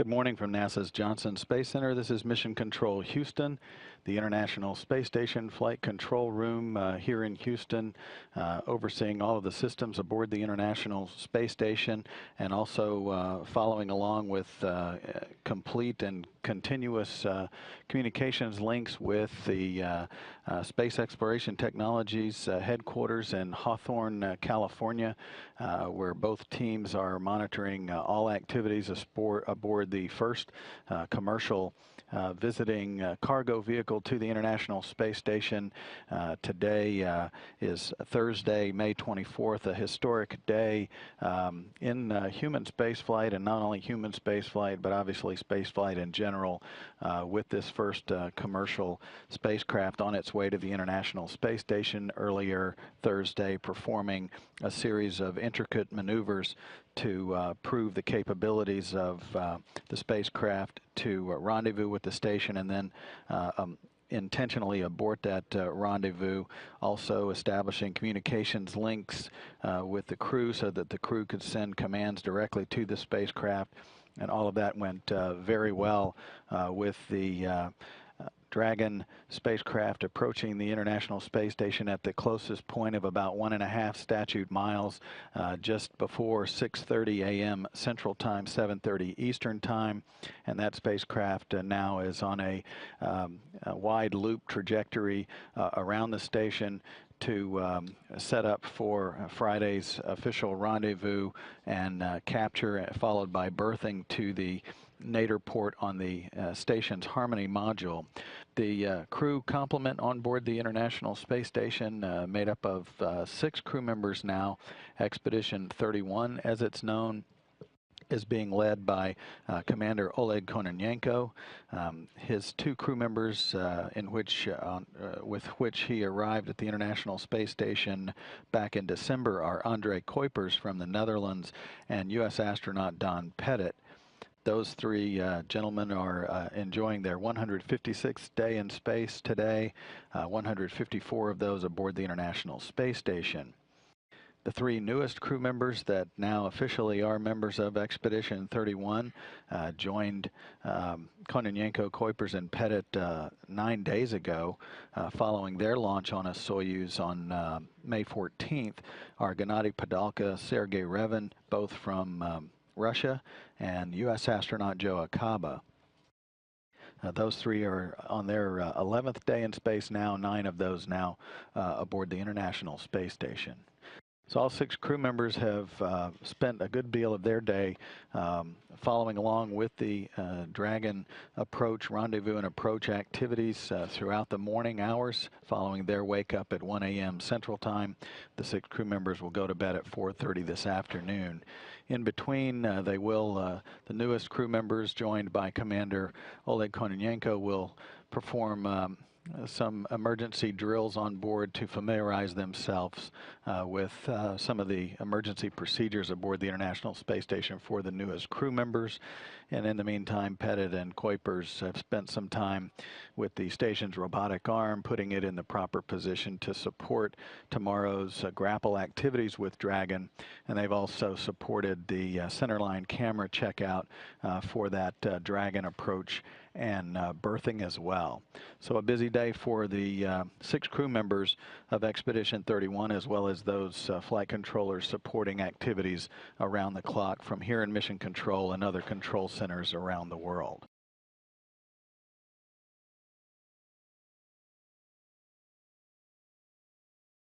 Good morning from NASA's Johnson Space Center. This is Mission Control Houston, the International Space Station Flight Control Room here in Houston, overseeing all of the systems aboard the International Space Station and also following along with complete and continuous communications links with the Space Exploration Technologies headquarters in Hawthorne, California, where both teams are monitoring all activities aboard the first commercial visiting cargo vehicle to the International Space Station. Today is Thursday, May 24th, a historic day in human spaceflight, and not only human spaceflight, but obviously spaceflight in general, with this first commercial spacecraft on its way to the International Space Station earlier Thursday, performing a series of intricate maneuvers to prove the capabilities of the spacecraft to rendezvous with the station and then intentionally abort that rendezvous, also establishing communications links with the crew so that the crew could send commands directly to the spacecraft. And all of that went very well with the Dragon spacecraft approaching the International Space Station at the closest point of about 1.5 statute miles just before 6:30 a.m. Central Time, 7:30 Eastern Time. And that spacecraft now is on a wide loop trajectory around the station to set up for Friday's official rendezvous and capture, followed by berthing to the nadir port on the station's Harmony module. The crew complement on board the International Space Station, made up of 6 crew members now. Expedition 31, as it's known, is being led by Commander Oleg Kononenko. His 2 crew members, with which he arrived at the International Space Station back in December, are André Kuipers from the Netherlands and U.S. astronaut Don Pettit. Those 3 gentlemen are enjoying their 156th day in space today, 154 of those aboard the International Space Station. The 3 newest crew members that now officially are members of Expedition 31 joined Kononenko, Kuipers, and Pettit 9 days ago, following their launch on a Soyuz on May 14th. Are Gennady Padalka, Sergei Revin, both from Russia, and U.S. astronaut Joe Acaba. Those 3 are on their 11th day in space now, 9 of those now aboard the International Space Station. So all 6 crew members have spent a good deal of their day following along with the Dragon approach, rendezvous and approach activities throughout the morning hours. Following their wake up at 1 a.m. Central Time, the 6 crew members will go to bed at 4:30 this afternoon. In between, the newest crew members, joined by Commander Oleg Kononenko, will perform some emergency drills on board to familiarize themselves with some of the emergency procedures aboard the International Space Station for the newest crew members. And in the meantime, Pettit and Kuipers have spent some time with the station's robotic arm, putting it in the proper position to support tomorrow's grapple activities with Dragon. And they've also supported the centerline camera checkout for that Dragon approach and berthing as well. So a busy day for the 6 crew members of Expedition 31, as well as those flight controllers supporting activities around the clock from here in Mission Control and other control centers around the world.